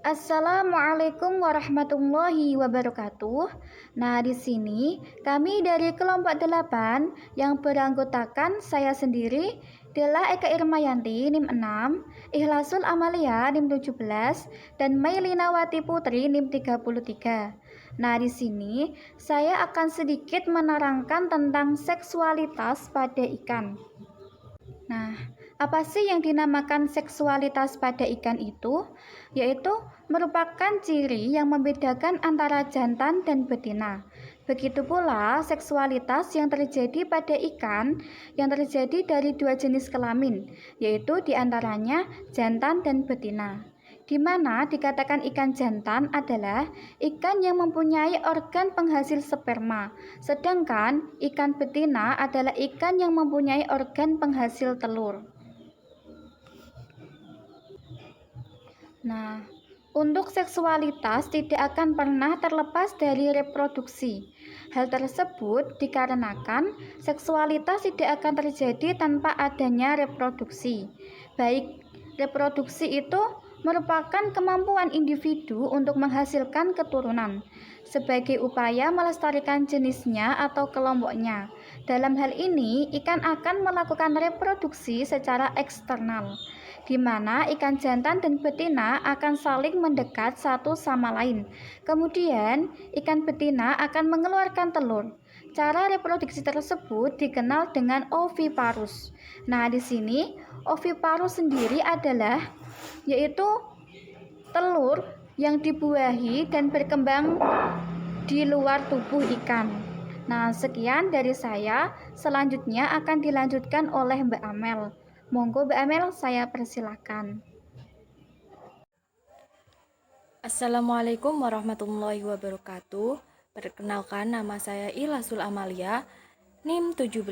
Assalamualaikum warahmatullahi wabarakatuh. Nah, di sini kami dari kelompok 8 yang beranggotakan saya sendiri, Dela Eka Irmayanti NIM 6, Ikhlasul Amalia NIM 17, dan Mailina Wati Putri NIM 33. Nah, di sini saya akan sedikit menerangkan tentang seksualitas pada ikan. Nah, apa sih yang dinamakan seksualitas pada ikan itu? Yaitu merupakan ciri yang membedakan antara jantan dan betina. Begitu pula seksualitas yang terjadi pada ikan yang terjadi dari dua jenis kelamin, yaitu diantaranya jantan dan betina. Di mana dikatakan ikan jantan adalah ikan yang mempunyai organ penghasil sperma, sedangkan ikan betina adalah ikan yang mempunyai organ penghasil telur. Nah, untuk seksualitas tidak akan pernah terlepas dari reproduksi. Hal tersebut dikarenakan seksualitas tidak akan terjadi tanpa adanya reproduksi. Baik, reproduksi itu merupakan kemampuan individu untuk menghasilkan keturunan sebagai upaya melestarikan jenisnya atau kelompoknya. Dalam hal ini, ikan akan melakukan reproduksi secara eksternal, di mana ikan jantan dan betina akan saling mendekat satu sama lain. Kemudian, ikan betina akan mengeluarkan telur. Cara reproduksi tersebut dikenal dengan oviparus. Nah, di sini oviparus sendiri adalah yaitu telur yang dibuahi dan berkembang di luar tubuh ikan. Nah, sekian dari saya. Selanjutnya akan dilanjutkan oleh Mbak Amel. Monggo Mbak Amel, saya persilakan. Assalamualaikum warahmatullahi wabarakatuh. Perkenalkan, nama saya Ikhlasul Amalia, NIM 17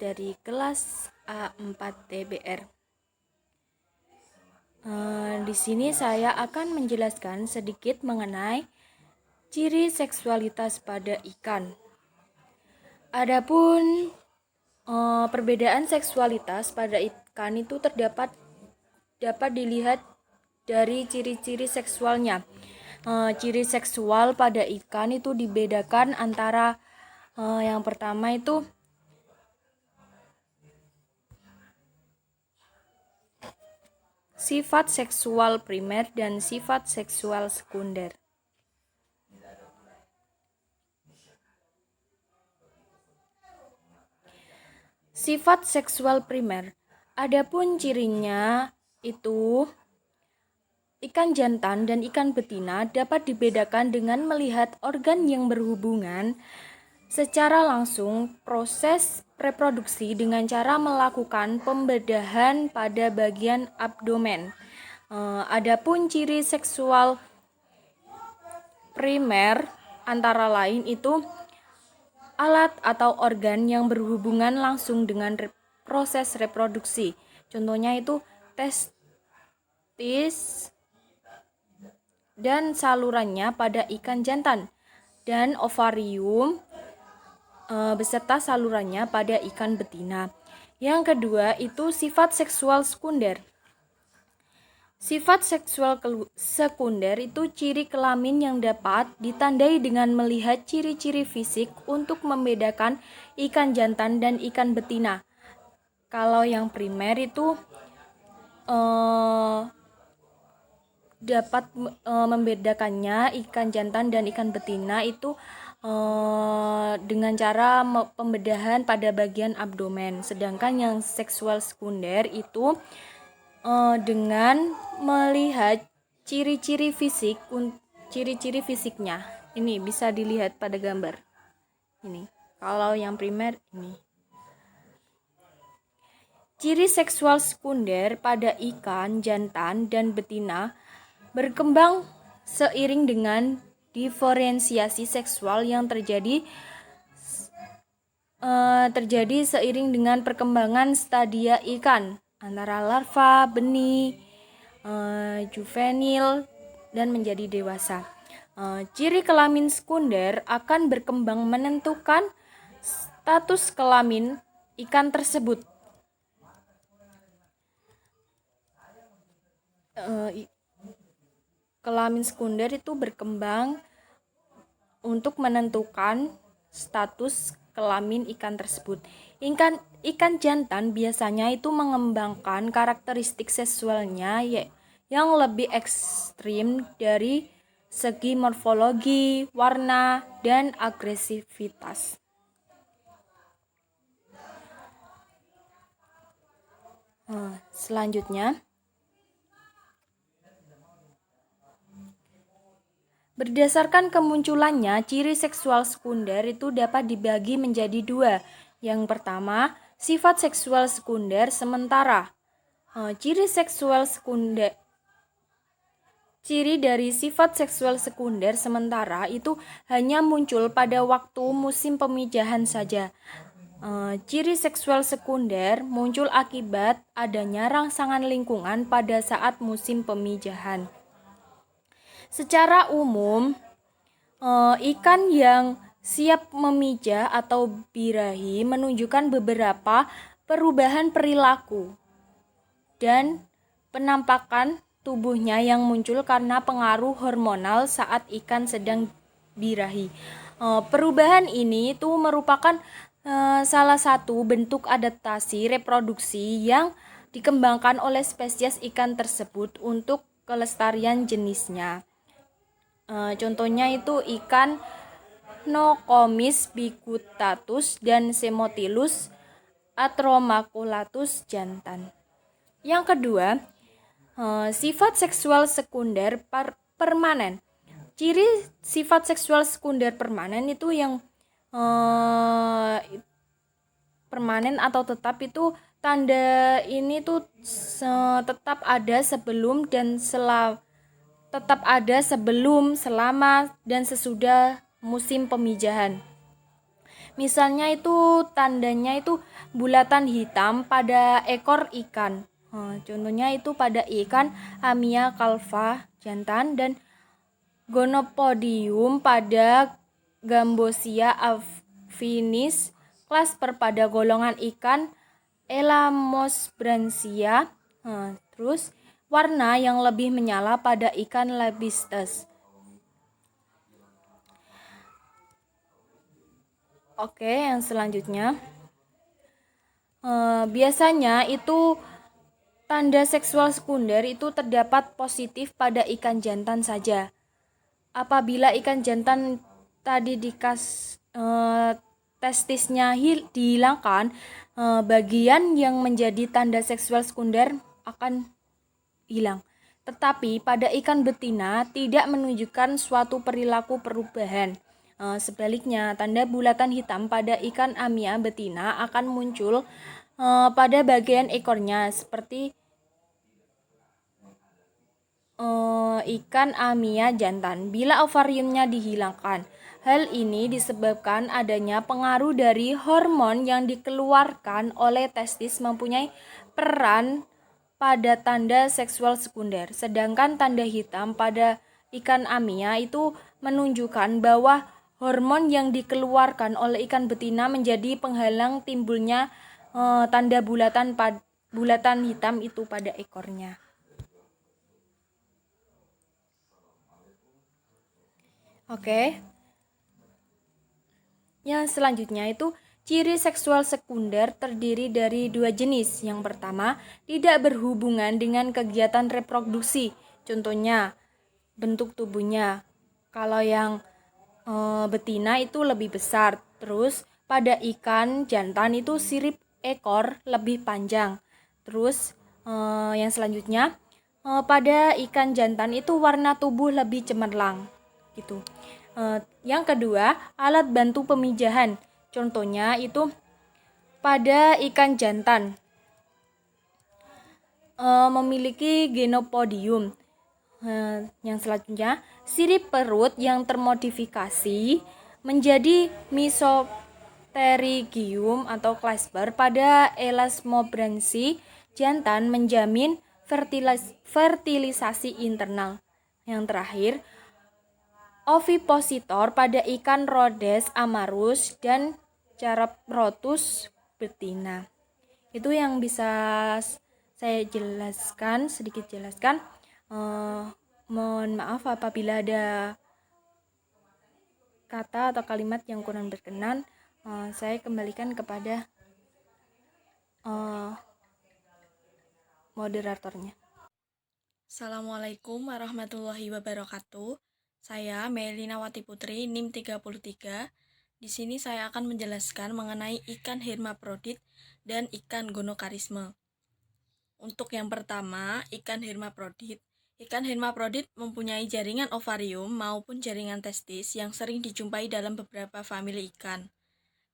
dari kelas A4 TBR. Di sini saya akan menjelaskan sedikit mengenai ciri seksualitas pada ikan. Adapun perbedaan seksualitas pada ikan itu dapat dilihat dari ciri-ciri seksualnya. Ciri seksual pada ikan itu dibedakan antara yang pertama itu sifat seksual primer dan sifat seksual sekunder. Sifat seksual primer, adapun cirinya itu ikan jantan dan ikan betina dapat dibedakan dengan melihat organ yang berhubungan secara langsung proses reproduksi dengan cara melakukan pembedahan pada bagian abdomen. Adapun ciri seksual primer antara lain itu alat atau organ yang berhubungan langsung dengan proses reproduksi. Contohnya itu testis dan salurannya pada ikan jantan dan ovarium beserta salurannya pada ikan betina. Yang kedua itu sifat seksual sekunder. Sifat seksual sekunder itu ciri kelamin yang dapat ditandai dengan melihat ciri-ciri fisik untuk membedakan ikan jantan dan ikan betina. Kalau yang primer itu dapat membedakannya ikan jantan dan ikan betina itu dengan cara pembedahan pada bagian abdomen. Sedangkan yang seksual sekunder itu dengan melihat ciri-ciri fisiknya. Ini bisa dilihat pada gambar. Ini. Kalau yang primer ini. Ciri seksual sekunder pada ikan jantan dan betina berkembang seiring dengan diferensiasi seksual yang terjadi seiring dengan perkembangan stadia ikan antara larva, benih, juvenil, dan menjadi dewasa. Ciri kelamin sekunder akan berkembang menentukan status kelamin ikan tersebut. kelamin sekunder itu berkembang untuk menentukan status kelamin ikan tersebut. Ikan jantan biasanya itu mengembangkan karakteristik seksualnya yang lebih ekstrim dari segi morfologi, warna, dan agresivitas. Selanjutnya, berdasarkan kemunculannya, ciri seksual sekunder itu dapat dibagi menjadi dua. Yang pertama, sifat seksual sekunder sementara. Ciri dari sifat seksual sekunder sementara itu hanya muncul pada waktu musim pemijahan saja. Ciri seksual sekunder muncul akibat adanya rangsangan lingkungan pada saat musim pemijahan. Secara umum, ikan yang siap memijah atau birahi menunjukkan beberapa perubahan perilaku dan penampakan tubuhnya yang muncul karena pengaruh hormonal saat ikan sedang birahi. Perubahan ini itu merupakan salah satu bentuk adaptasi reproduksi yang dikembangkan oleh spesies ikan tersebut untuk kelestarian jenisnya. Contohnya itu ikan Nokomis bicutatus dan Semotilus atromaculatus jantan. Yang kedua, sifat seksual sekunder permanen. Ciri sifat seksual sekunder permanen itu yang permanen atau tetap itu tanda ini tuh tetap ada sebelum, selama, dan sesudah musim pemijahan. Misalnya itu tandanya itu bulatan hitam pada ekor ikan. Contohnya itu pada ikan Amia calva jantan dan Gonopodium pada Gambosia affinis clasper pada golongan ikan Elamosbranchia. Terus warna yang lebih menyala pada ikan Lebistes. Oke, yang selanjutnya, biasanya itu tanda seksual sekunder itu terdapat positif pada ikan jantan saja. Apabila ikan jantan tadi testisnya dihilangkan, bagian yang menjadi tanda seksual sekunder akan hilang. Tetapi pada ikan betina tidak menunjukkan suatu perilaku perubahan. Sebaliknya, tanda bulatan hitam pada ikan Amia betina akan muncul pada bagian ekornya seperti ikan Amia jantan bila ovariumnya dihilangkan. Hal ini disebabkan adanya pengaruh dari hormon yang dikeluarkan oleh testis mempunyai peran pada tanda seksual sekunder. Sedangkan tanda hitam pada ikan Amia itu menunjukkan bahwa hormon yang dikeluarkan oleh ikan betina menjadi penghalang timbulnya tanda bulatan hitam itu pada ekornya. Oke. Yang selanjutnya itu ciri seksual sekunder terdiri dari dua jenis. Yang pertama, tidak berhubungan dengan kegiatan reproduksi. Contohnya, bentuk tubuhnya. Kalau yang betina itu lebih besar. Terus pada ikan jantan itu sirip ekor lebih panjang. Terus yang selanjutnya, pada ikan jantan itu warna tubuh lebih cemerlang. Gitu. Yang kedua, alat bantu pemijahan. Contohnya itu pada ikan jantan memiliki genopodium. Yang selanjutnya, sirip perut yang termodifikasi menjadi misopterygium atau clasper pada Elasmobranchi jantan menjamin fertilisasi internal. Yang terakhir, ovipositor pada ikan Rhodes amarus dan Charaprotus betina. Itu yang bisa saya sedikit jelaskan. Mohon Mohon maaf apabila ada kata atau kalimat yang kurang berkenan. Saya kembalikan kepada moderatornya. Assalamualaikum warahmatullahi wabarakatuh. Saya Melina Wati Putri, NIM 33. Di sini saya akan menjelaskan mengenai ikan hermaprodit dan ikan gonokarisme. Untuk yang pertama, ikan hermaprodit. Ikan hermaprodit mempunyai jaringan ovarium maupun jaringan testis yang sering dijumpai dalam beberapa famili ikan.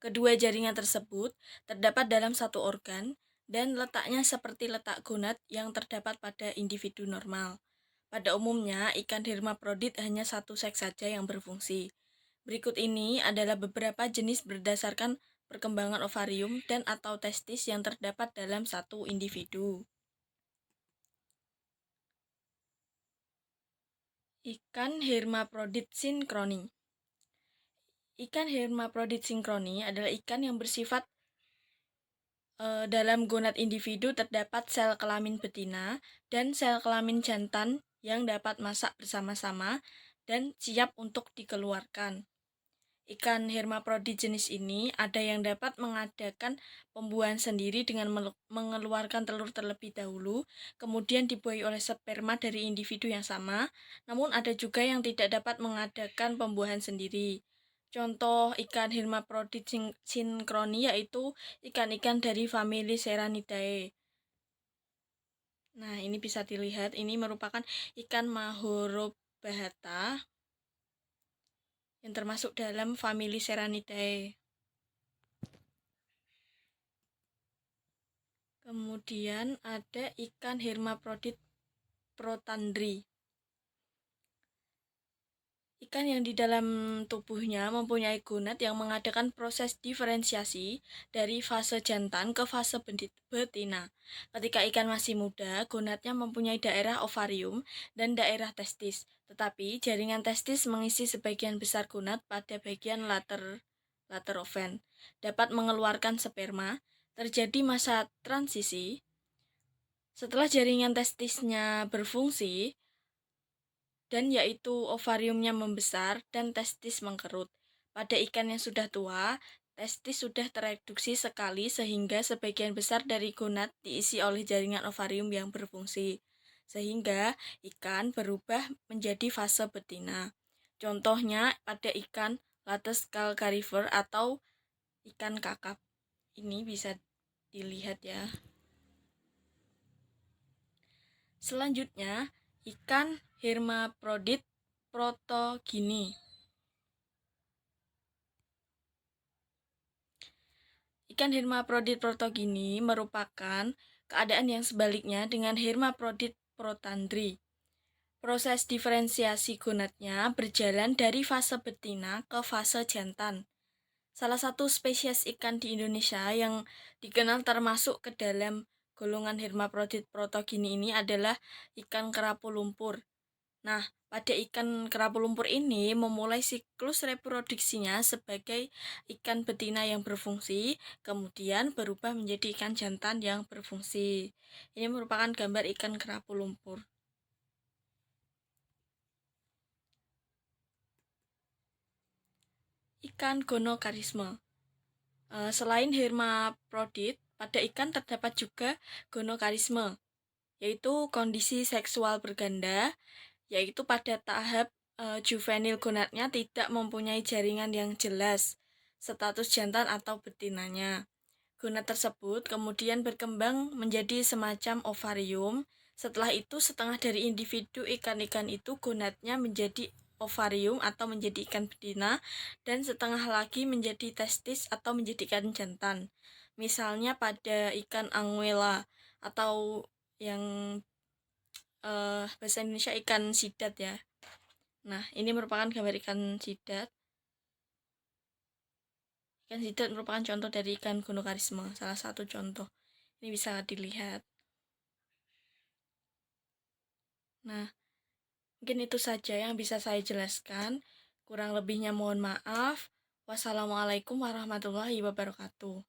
Kedua jaringan tersebut terdapat dalam satu organ dan letaknya seperti letak gonad yang terdapat pada individu normal. Pada umumnya, ikan hermaprodit hanya satu seks saja yang berfungsi. Berikut ini adalah beberapa jenis berdasarkan perkembangan ovarium dan atau testis yang terdapat dalam satu individu. Ikan hermaprodit sinkroni. Ikan hermaprodit sinkroni adalah ikan yang bersifat dalam gonad individu terdapat sel kelamin betina dan sel kelamin jantan yang dapat masak bersama-sama dan siap untuk dikeluarkan. Ikan hermaprodit jenis ini ada yang dapat mengadakan pembuahan sendiri dengan mengeluarkan telur terlebih dahulu, kemudian dibuahi oleh sperma dari individu yang sama, namun ada juga yang tidak dapat mengadakan pembuahan sendiri. Contoh ikan hermaprodit sinkroni yaitu ikan-ikan dari famili Serranidae. Nah, ini bisa dilihat, ini merupakan ikan Mahoробahata yang termasuk dalam famili Serranidae. Kemudian ada ikan hermaprodit protandri. Ikan yang di dalam tubuhnya mempunyai gonad yang mengadakan proses diferensiasi dari fase jantan ke fase betina. Ketika ikan masih muda, gonadnya mempunyai daerah ovarium dan daerah testis, tetapi jaringan testis mengisi sebagian besar gonad pada bagian later oven. Dapat mengeluarkan sperma, terjadi masa transisi. Setelah jaringan testisnya berfungsi, dan yaitu ovariumnya membesar dan testis mengkerut. Pada ikan yang sudah tua, testis sudah tereduksi sekali sehingga sebagian besar dari gonad diisi oleh jaringan ovarium yang berfungsi, sehingga ikan berubah menjadi fase betina. Contohnya pada ikan Lates calcarifer atau ikan kakap. Ini bisa dilihat ya. Selanjutnya, ikan hermaprodit protogini. Ikan hermaprodit protogini merupakan keadaan yang sebaliknya dengan hermaprodit protandri. Proses diferensiasi gonadnya berjalan dari fase betina ke fase jantan. Salah satu spesies ikan di Indonesia yang dikenal termasuk ke dalam golongan hermaprodit protogini ini adalah ikan kerapu lumpur. Nah, pada ikan kerapu lumpur ini memulai siklus reproduksinya sebagai ikan betina yang berfungsi, kemudian berubah menjadi ikan jantan yang berfungsi. Ini merupakan gambar ikan kerapu lumpur. Ikan gonokarisme. Selain hermaprodit, pada ikan terdapat juga gonokarisme, yaitu kondisi seksual berganda, yaitu pada tahap juvenil gonadnya tidak mempunyai jaringan yang jelas, status jantan atau betinanya. Gonad tersebut kemudian berkembang menjadi semacam ovarium. Setelah itu, setengah dari individu ikan-ikan itu gonadnya menjadi ovarium atau menjadi ikan betina, dan setengah lagi menjadi testis atau menjadi ikan jantan. Misalnya pada ikan anguilla atau yang bahasa Indonesia ikan sidat ya. Nah, ini merupakan gambar ikan sidat. Ikan sidat merupakan contoh dari ikan gonokarisme, salah satu contoh. Ini bisa dilihat. Nah, mungkin itu saja yang bisa saya jelaskan. Kurang lebihnya mohon maaf. Wassalamualaikum warahmatullahi wabarakatuh.